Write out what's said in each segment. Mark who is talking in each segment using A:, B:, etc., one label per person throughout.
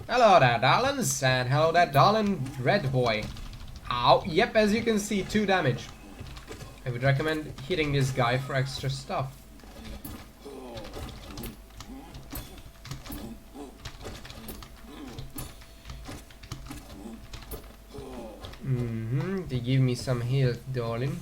A: Hello there, darlings, and hello there, darling red boy. Ow, yep, as you can see, 2 damage. I would recommend hitting this guy for extra stuff. They give me some health, darling.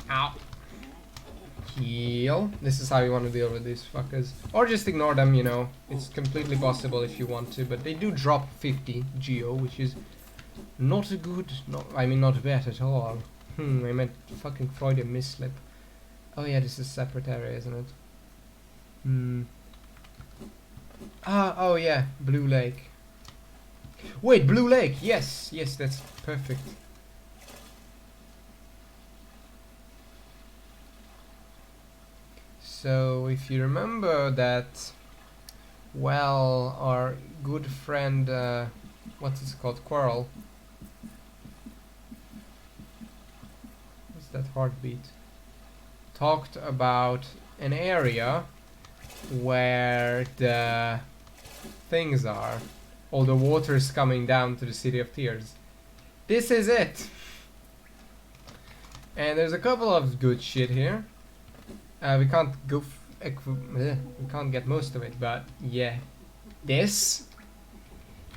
A: Ow. Heal. This is how you want to deal with these fuckers. Or just ignore them, you know. It's completely possible if you want to, but they do drop 50 geo, which is not a good, not bad at all. I meant fucking Freudian misslip. Oh yeah, this is a separate area, isn't it? Oh yeah, Blue Lake. Wait, Blue Lake, yes, that's perfect. So if you remember that, well, our good friend, what's it called, Quarrel. What's that heartbeat? Talked about an area where the things are. All the water is coming down to the City of Tears. This is it! And there's a couple of good shit here. We can't go we can't get most of it, but yeah. This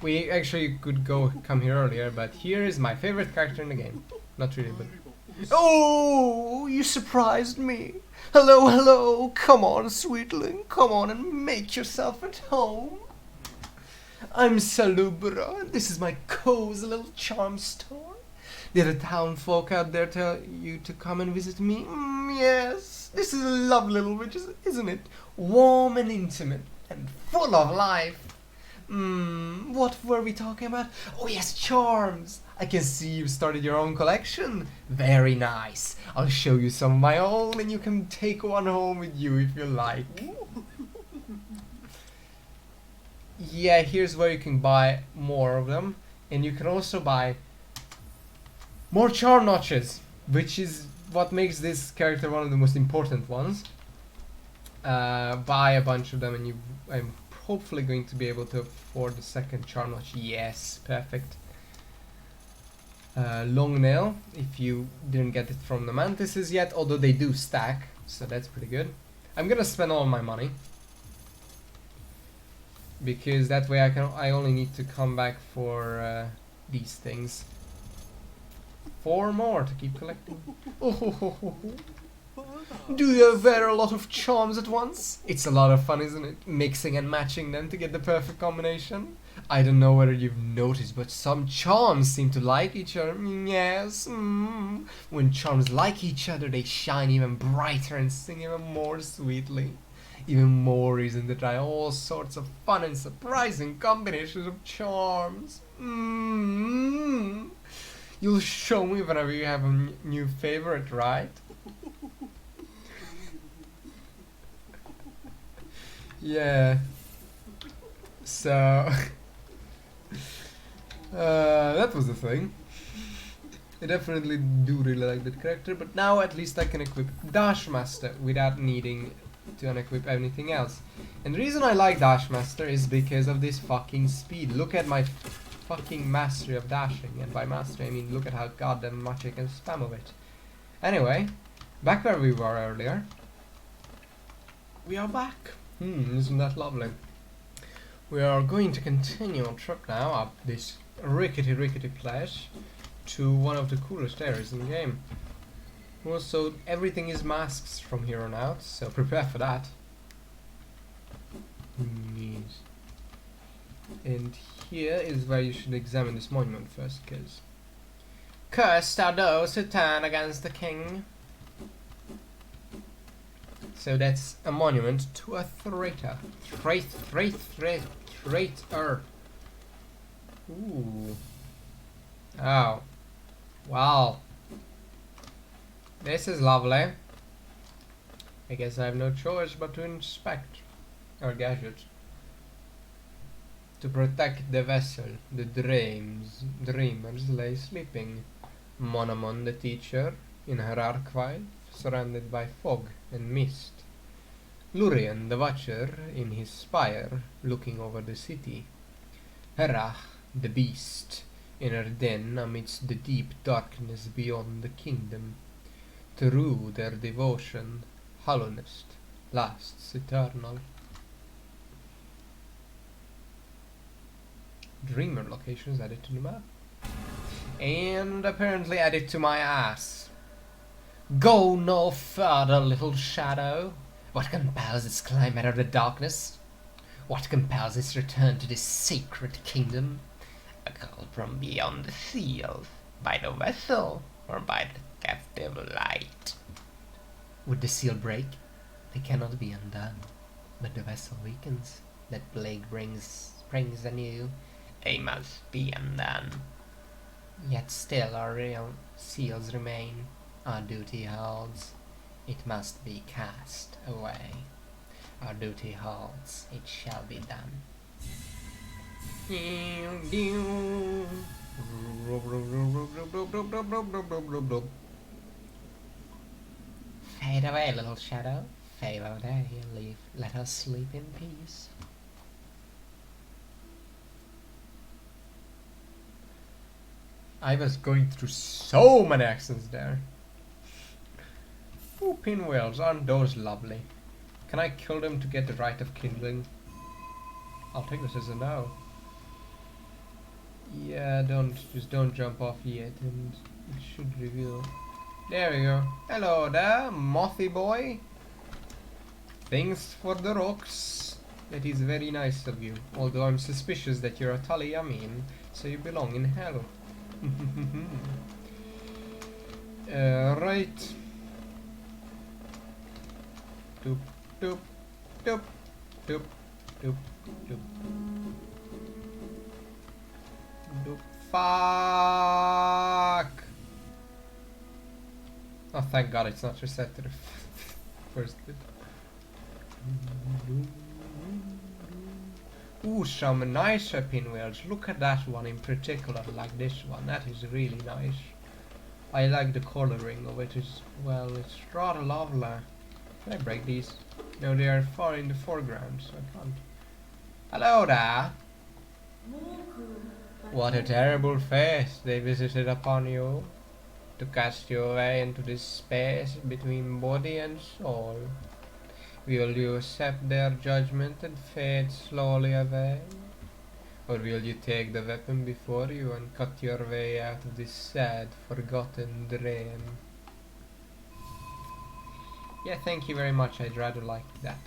A: we actually could come here earlier, but here is my favorite character in the game. Not really, but oh, you surprised me. Hello, come on, sweetling, come on and make yourself at home. I'm Salubra, and this is my cozy little charm store. Did the town folk out there tell you to come and visit me? Yes, this is a lovely little witch, isn't it? Warm and intimate, and full of life. What were we talking about? Oh yes, charms! I can see you've started your own collection. Very nice. I'll show you some of my own and you can take one home with you if you like. Yeah, here's where you can buy more of them. And you can also buy more charm notches, which is what makes this character one of the most important ones. Buy a bunch of them and I'm hopefully going to be able to afford the second charm notch. Yes, perfect. Long nail, if you didn't get it from the mantises yet, although they do stack, so that's pretty good. I'm gonna spend all my money because that way I only need to come back for these things. 4 more to keep collecting. Do you wear a lot of charms at once? It's a lot of fun, isn't it? Mixing and matching them to get the perfect combination. I don't know whether you've noticed, but some charms seem to like each other. Yes. When charms like each other, they shine even brighter and sing even more sweetly. Even more reason to try all sorts of fun and surprising combinations of charms. You'll show me whenever you have a new favorite, right? Yeah. So that was the thing. I definitely do really like that character, but now at least I can equip Dashmaster without needing to unequip anything else. And the reason I like Dashmaster is because of this fucking speed. Look at my fucking mastery of dashing, and by mastery I mean look at how goddamn much I can spam of it. Anyway, back where we were earlier. We are back. Isn't that lovely? We are going to continue our trip now up this rickety place to one of the coolest areas in the game. Also, everything is masks from here on out, so prepare for that. Yes. And here is where you should examine this monument first, because cursed are those who turn against the king. So that's a monument to a traitor. Traitor. Ooh. Oh. Wow. This is lovely. I guess I have no choice but to inspect our gadget. To protect the vessel, the dreamers lay sleeping. Monamon the teacher, in her archive, surrounded by fog and mist. Lurien the watcher, in his spire, looking over the city. Herach the beast, in her den amidst the deep darkness beyond the kingdom. Through their devotion, hollowness lasts eternal. Dreamer locations added to the map. And apparently added to my ass. Go no further, little shadow. What compels its climb out of the darkness? What compels its return to this sacred kingdom? A call from beyond the seals, by the vessel, or by the captive light. Would the seal break? They cannot be undone. But the vessel weakens. That plague springs anew. They must be undone. Yet still our real seals remain. Our duty holds. It must be cast away. Our duty holds. It shall be done. Fade away, little shadow. Fade away and leave. Let us sleep in peace. I was going through so many accents there. Ooh, pinwheels, aren't those lovely? Can I kill them to get the right of kindling? I'll take this as a no. Yeah, just don't jump off yet, and it should reveal. There we go. Hello there, mothy boy. Thanks for the rocks. That is very nice of you. Although I'm suspicious that you're a Taliyamin, so you belong in hell. Right. Doop, doop, doop, doop, doop, doop. Doop. Fuck! Oh, thank God it's not reset to the first bit. Ooh, some nicer pinwheels. Look at that one in particular, like this one. That is really nice. I like the coloring of it as well. It's rather lovely. Can I break these? No, they are far in the foreground, so I can't. Hello there! What a terrible fate they visited upon you, to cast you away into this space between body and soul. Will you accept their judgment and fade slowly away? Or will you take the weapon before you and cut your way out of this sad, forgotten dream? Yeah, thank you very much, I'd rather like that.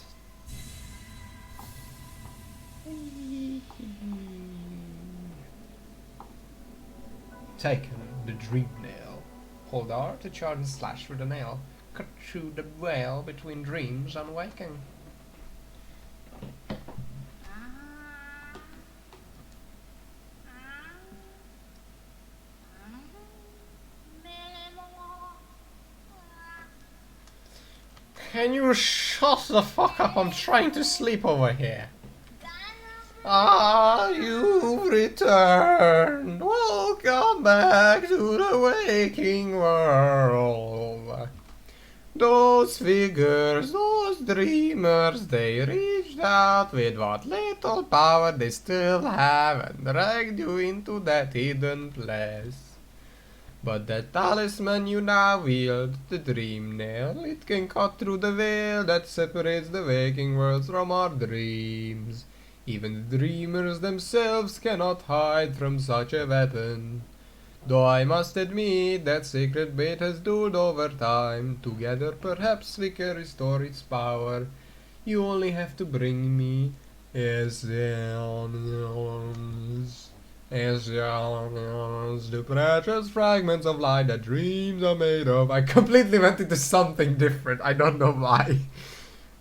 A: Taken the dream nail. Hold R to charge and slash with the nail. Cut through the veil between dreams and waking. Can you shut the fuck up? I'm trying to sleep over here. Ah, you've returned. Welcome back to the waking world. Those figures, those dreamers, they reached out with what little power they still have and dragged you into that hidden place. But that talisman you now wield, the dream nail, it can cut through the veil that separates the waking worlds from our dreams. Even the dreamers themselves cannot hide from such a weapon. Though I must admit that sacred bait has dulled over time. Together perhaps we can restore its power. You only have to bring me essence. Essence, the precious fragments of light that dreams are made of. I completely went into something different, I don't know why.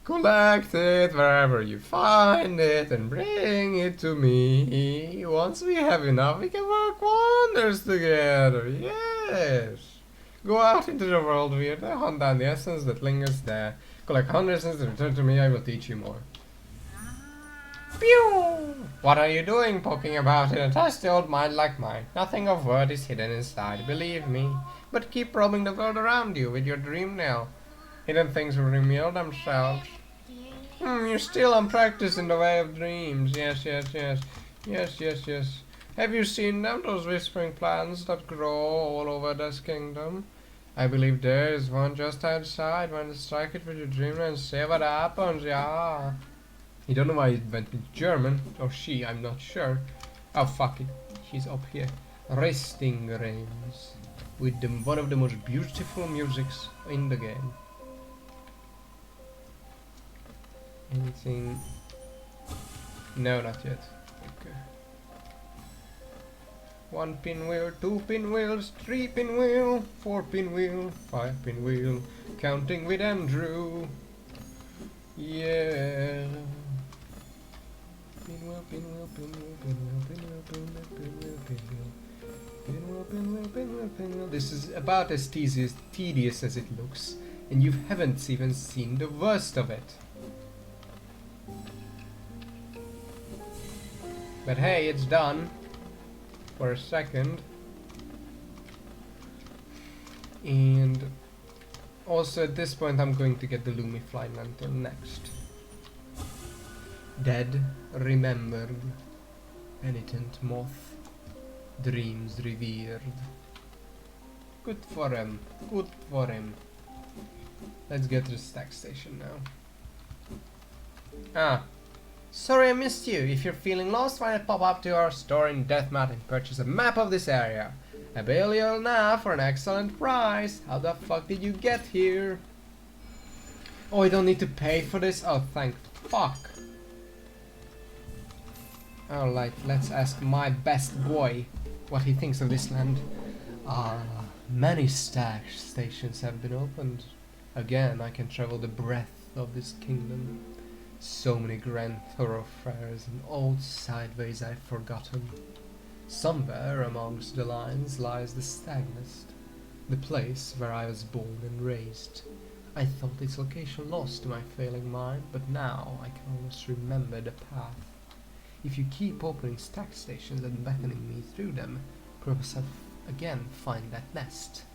A: Collect it wherever you find it and bring it to me. Once we have enough, we can work wonders together. Yes. Go out into the world, weird, hunt down the essence that lingers there. Collect 100 essence and return to me, I will teach you more. Pew! What are you doing poking about in a dusty old mind like mine? Nothing of worth is hidden inside, believe me. But keep probing the world around you with your dream nail. Hidden things will reveal themselves. You're still unpracticed in the way of dreams. Yes. Have you seen them, those whispering plants that grow all over this kingdom? I believe there is one just outside. When you strike it with your dream and see what happens, yeah. You don't know why it went in German, or she, I'm not sure. Oh fuck it, she's up here. Resting Rains, with one of the most beautiful musics in the game. Anything? No, not yet. Okay. 1 pinwheel, 2 pinwheels, 3 pinwheel, 4 pinwheel, 5 pinwheel, counting with Andrew. Yeah. Pinwheel, pinwheel, pinwheel, pinwheel, pinwheel, pinwheel, pinwheel, pinwheel. Pinwheel, pinwheel, pinwheel, pinwheel. This is about as tedious as it looks, and you haven't even seen the worst of it. But hey, it's done. For a second. And also at this point I'm going to get the Lumifly Lantern next. Dead, remembered, penitent moth, dreams revered. Good for him, good for him. Let's get to the stack station now. Ah, sorry I missed you. If you're feeling lost, why not pop up to our store in Deathmat and purchase a map of this area. Available now for an excellent price. How the fuck did you get here? Oh, I don't need to pay for this? Oh, thank fuck. Alright, let's ask my best boy what he thinks of this land. Many stack stations have been opened. Again, I can travel the breadth of this kingdom. So many grand thoroughfares and old sideways I've forgotten. Somewhere amongst the lines lies the Stag Nest, the place where I was born and raised. I thought its location lost to my failing mind, but now I can almost remember the path. If you keep opening stack stations and beckoning me through them, perhaps I'll again find that nest.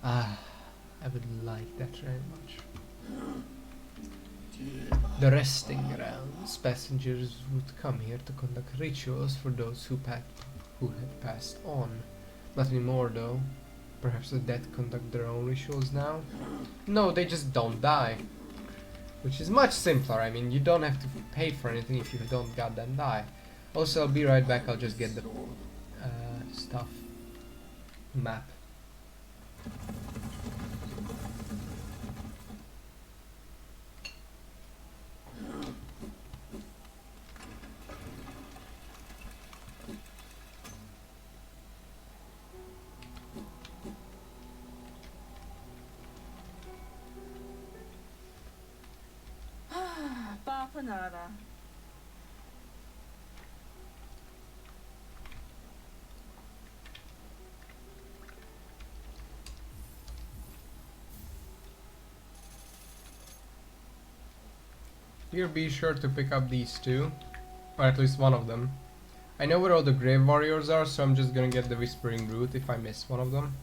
A: Ah, I would like that very much. The resting grounds. Passengers would come here to conduct rituals for those who had passed on. Not anymore though. Perhaps the dead conduct their own rituals now? No, they just don't die. Which is much simpler. I mean, you don't have to pay for anything if you don't goddamn die. Also, I'll be right back. I'll just get the stuff. Map.
B: Nada.
A: Here, be sure to pick up these two, or at least one of them. I know where all the grave warriors are, so I'm just gonna get the Whispering Root if I miss one of them.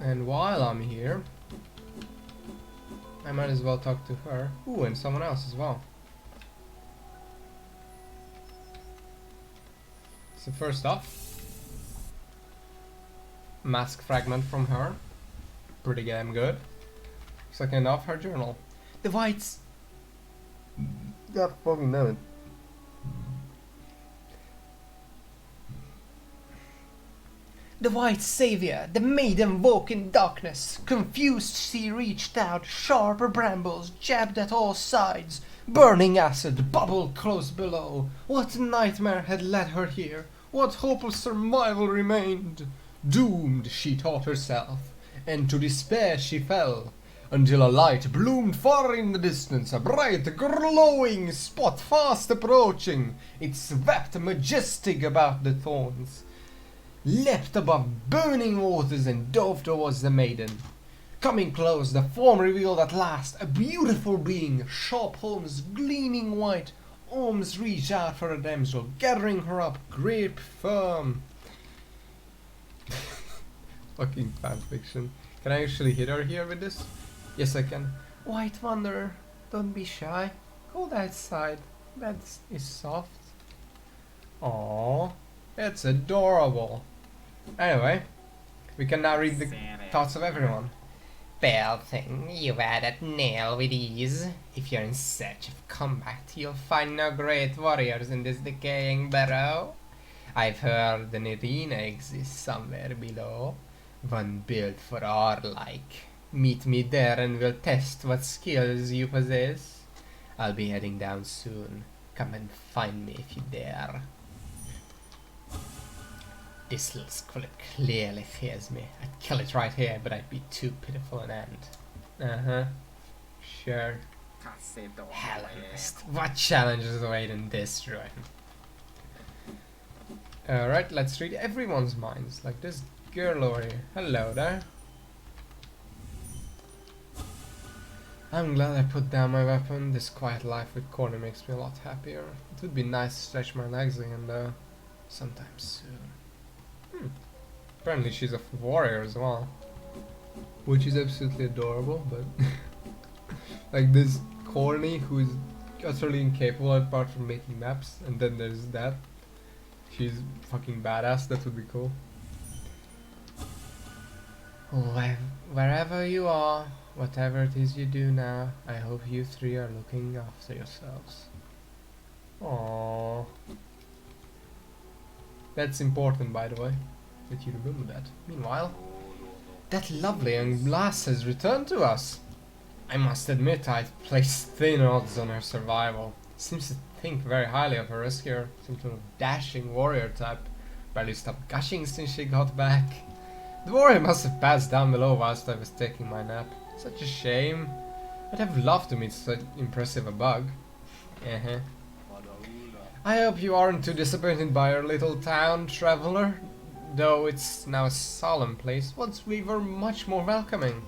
A: And while I'm here, I might as well talk to her. Ooh, and someone else as well. So first off, mask fragment from her. Pretty damn good. Second off, her journal. The whites! God fucking damn it. The white savior, the maiden woke in darkness. Confused she reached out, sharper brambles jabbed at all sides. Burning acid bubbled close below. What nightmare had led her here? What hope of survival remained? Doomed, she thought herself, and to despair she fell. Until a light bloomed far in the distance, a bright, glowing spot fast approaching. It swept majestic about the thorns, leapt above burning waters and dove towards the maiden. Coming close, the form revealed at last, a beautiful being, sharp horns gleaming white, arms reach out for the damsel, gathering her up, grip firm. Fucking fanfiction. Can I actually hit her here with this? Yes, I can. White Wanderer, don't be shy. Cold outside, bed is soft. Aww, it's adorable. Anyway, we can now read the thoughts of everyone. Bell thing, you've had that nail with ease. If you're in search of combat, you'll find no great warriors in this decaying barrow. I've heard an arena exists somewhere below, one built for our like. Meet me there and we'll test what skills you possess. I'll be heading down soon. Come and find me if you dare. This little squid clearly fears me. I'd kill it right here, but I'd be too pitiful an end. Uh-huh. Sure. Hellenist, what challenges await in this ruin? Alright, let's read everyone's minds, like this girl over here. Hello there. I'm glad I put down my weapon. This quiet life with Corny makes me a lot happier. It would be nice to stretch my legs again though. Sometime soon. Apparently she's a warrior as well. Which is absolutely adorable, but... like this Corny who is utterly incapable apart from making maps, and then there's that. She's fucking badass, that would be cool. Wherever you are, whatever it is you do now, I hope you three are looking after yourselves. Aww. That's important, by the way, that you remember that. Meanwhile, that lovely young lass has returned to us. I must admit I'd placed thin odds on her survival. Seems to think very highly of her rescuer, some sort of dashing warrior type. Barely stopped gushing since she got back. The warrior must have passed down below whilst I was taking my nap. Such a shame. I'd have loved to meet such impressive a bug. I hope you aren't too disappointed by our little town, traveler. Though it's now a solemn place, once we were much more welcoming.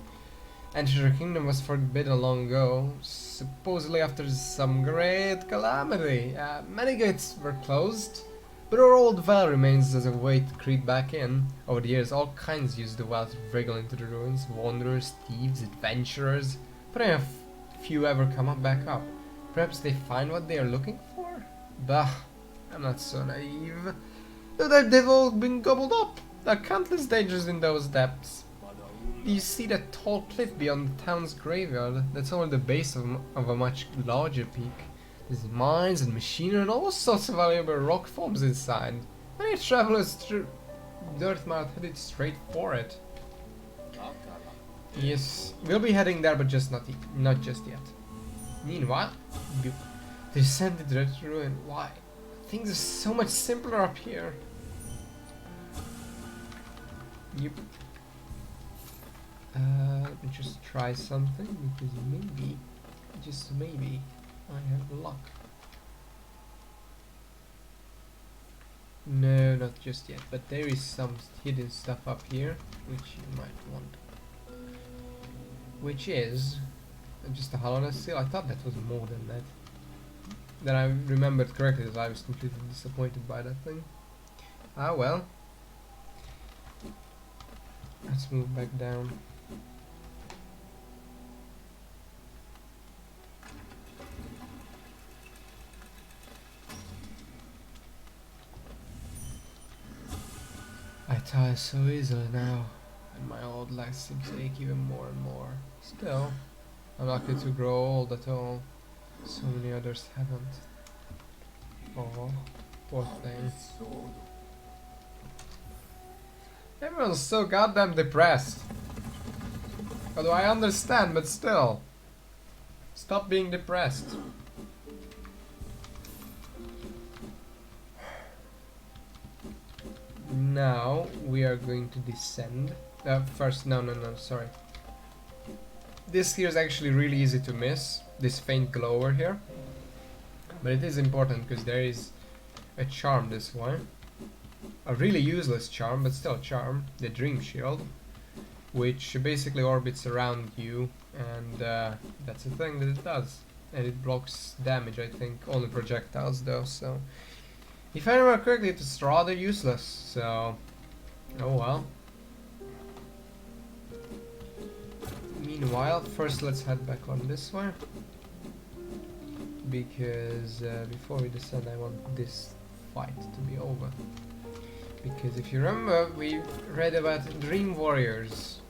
A: Entering the kingdom was forbidden long ago, supposedly after some great calamity. Many gates were closed, but our old well remains as a way to creep back in. Over the years, all kinds used the well to wriggle into the ruins. Wanderers, thieves, adventurers. But a few ever come back up. Perhaps they find what they are looking for? Bah, I'm not so naive. They've all been gobbled up. There are countless dangers in those depths. Do you see that tall cliff beyond the town's graveyard? That's only the base of a much larger peak. There's mines and machinery and all sorts of valuable rock forms inside. Many travelers through Dirtmouth headed straight for it. Yes, we'll be heading there, but not just yet. Meanwhile, descended red ruin. Why? Things are so much simpler up here. Yep. Let me just try something, because maybe, just maybe, I have luck. No, not just yet, but there is some hidden stuff up here, which you might want. Which is just a hollowness seal. I thought that was more than that. Then I remembered correctly that I was completely disappointed by that thing. Ah well. Let's move back down. I tire so easily now, and my old legs seem to ache even more and more. Still, I'm lucky to grow old at all. So many others haven't. Oh, poor thing. Everyone's so goddamn depressed. Although I understand, but still. Stop being depressed. Now we are going to descend. First, no, sorry. This here is actually really easy to miss. This faint glow over here. But it is important because there is a charm this way. A really useless charm, but still a charm. The Dream Shield. which basically orbits around you, and that's the thing that it does. And it blocks damage, I think, only projectiles though, so... If I remember correctly, it's rather useless, so... Oh well. Meanwhile, first let's head back on this way. Because before we descend, I want this fight to be over. Because if you remember, we read about Dream Warriors.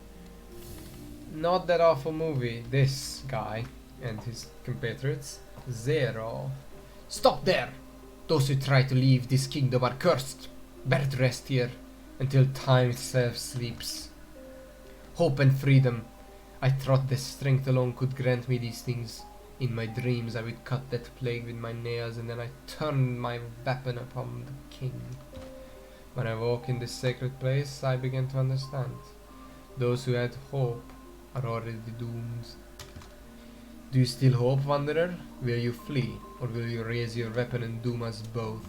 A: Not that awful movie. This guy and his compatriots. Zero. Stop there! Those who try to leave this kingdom are cursed. Better to rest here until time itself sleeps. Hope and freedom. I thought the strength alone could grant me these things. In my dreams I would cut that plague with my nails, and then I turned my weapon upon the king. When I walk in this sacred place, I began to understand. Those who had hope are already doomed. Do you still hope, Wanderer? Will you flee, or will you raise your weapon and doom us both?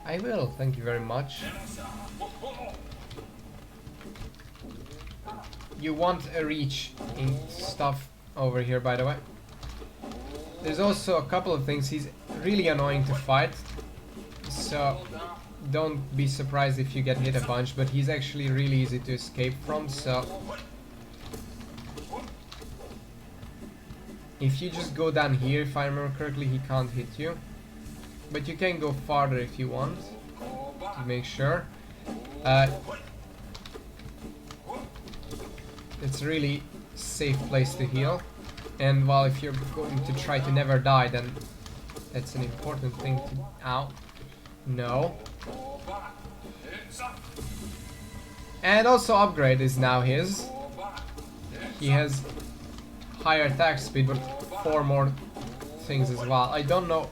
A: I will, thank you very much. You want a reach in stuff over here, by the way. There's also a couple of things. He's really annoying to fight, so don't be surprised if you get hit a bunch, but he's actually really easy to escape from, so... If you just go down here, if I remember correctly, he can't hit you. But you can go farther if you want, to make sure. It's a really safe place to heal. And while if you're going to try to never die, then that's an important thing to... Ow. No. And also upgrade is now his. He has higher attack speed, but 4 more things as well. I don't know.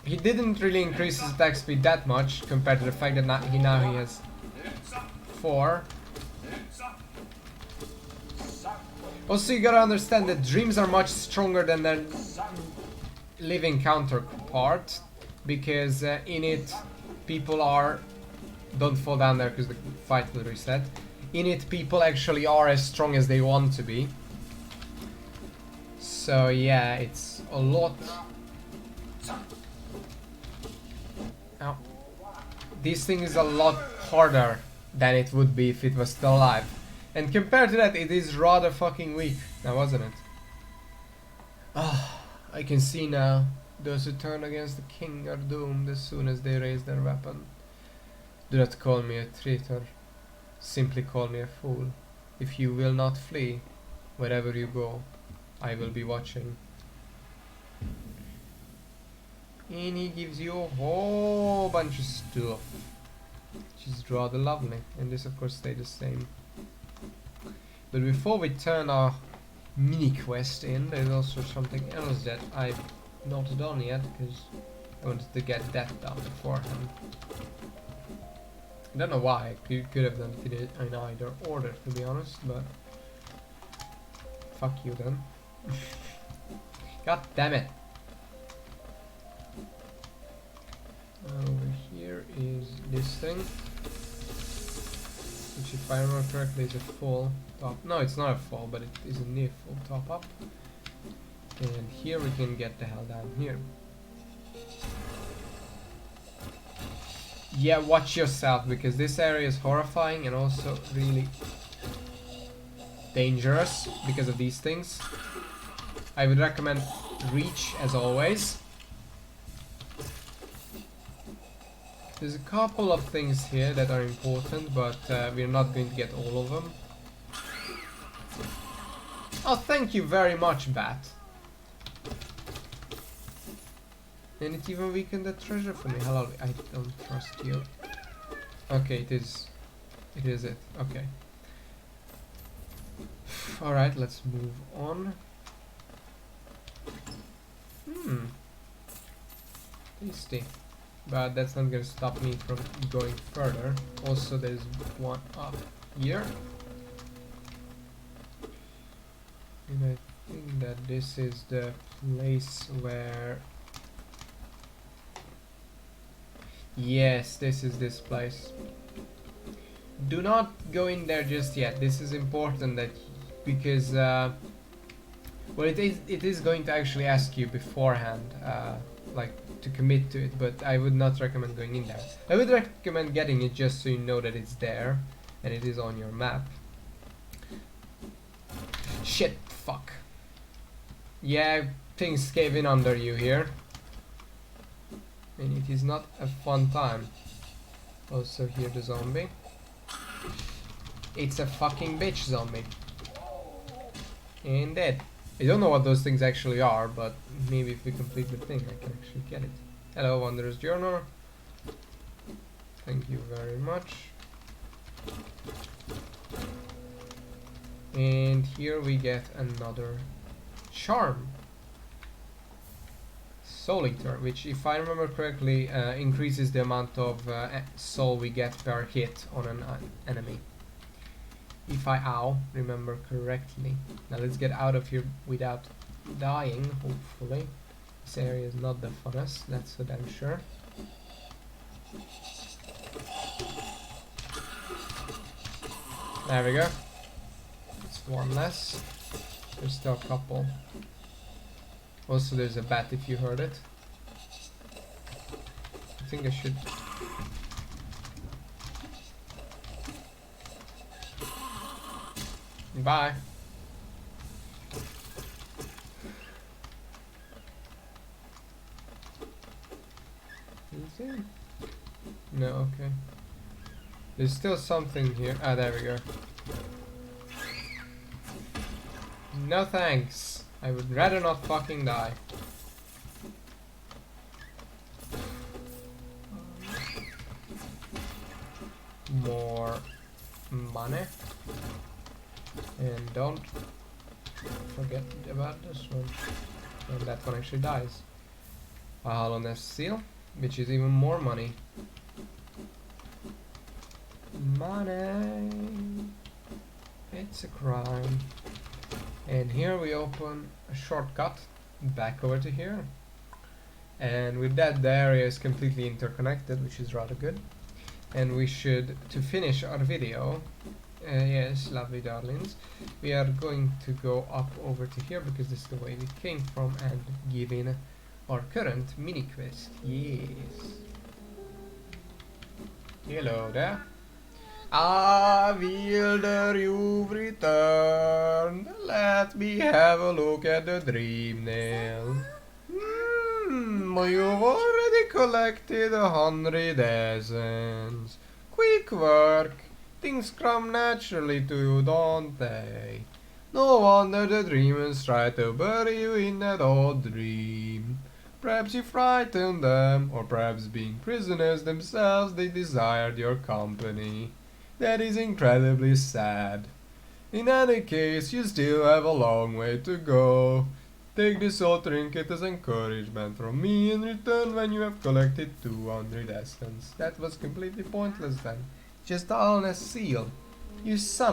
A: He didn't really increase his attack speed that much compared to the fact that he has 4. Also, you gotta understand that dreams are much stronger than their living counterpart, because in it people are... Don't fall down there because the fight will reset. In it people actually are as strong as they want to be. So yeah, it's a lot... Ow. This thing is a lot harder than it would be if it was still alive. And compared to that, it is rather fucking weak, now wasn't it? Ah, I can see now. Those who turn against the king are doomed as soon as they raise their weapon. Do not call me a traitor. Simply call me a fool. If you will not flee, wherever you go, I will be watching. And he gives you a whole bunch of stuff, which is rather lovely. And this of course stays the same. But before we turn our mini quest in, there's also something else that I've not done yet, because I wanted to get that done beforehand. I don't know why, I could have done it in either order, to be honest, but fuck you then. God damn it. Over here is this thing, which if I remember correctly is a full top. No, it's not a full, but it is a near full top up. And here we can get the hell down here. Yeah, watch yourself, because this area is horrifying and also really dangerous because of these things. I would recommend reach as always. There's a couple of things here that are important, but we're not going to get all of them. Oh, thank you very much, Bat. And it even weakened the treasure for me. Hello, I don't trust you. Okay, it is. It is it. Okay. Alright, let's move on. Tasty. But that's not gonna stop me from going further. Also, there's one up here. And I think that this is the place where... Yes, this is this place. do not go in there just yet. This is important that because well, it is going to actually ask you beforehand, like to commit to it. But I would not recommend going in there. I would recommend getting it just so you know that it's there and it is on your map. Shit, fuck. Yeah, things cave in under you here. And it is not a fun time. Also here the zombie. It's a fucking bitch zombie. And dead. I don't know what those things actually are, but maybe if we complete the thing I can actually get it. Hello, Wanderer's Journal. Thank you very much. And here we get another charm. Soul Eater, which if I remember correctly increases the amount of soul we get per hit on an enemy. If I remember correctly. Now let's get out of here without dying, hopefully. This area is not the funnest, that's for damn sure. There we go. It's one less. There's still a couple. Also there's a bat if you heard it. I think I should... Bye. Anything? No, okay. There's still something here. Ah, there we go. No thanks. I would rather not fucking die. More money. And don't forget about this one. And that one actually dies. A hollowness seal, which is even more money. Money. It's a crime. And here we open a shortcut back over to here. And with that, the area is completely interconnected, which is rather good. And we should, to finish our video, yes, lovely darlings, we are going to go up over to here because this is the way we came from and give in our current mini quest. Yes. Hello there. Ah, Wilder, you've returned. Let me have a look at the dream nail. You've already collected 100 essence. Quick work. Things come naturally to you, don't they? No wonder the dreamers try to bury you in that old dream. Perhaps you frightened them, or perhaps being prisoners themselves they desired your company. That is incredibly sad. In any case, you still have a long way to go. Take this old trinket as encouragement from me and return when you have collected 200 essence. That was completely pointless then. Just a honest seal. You son of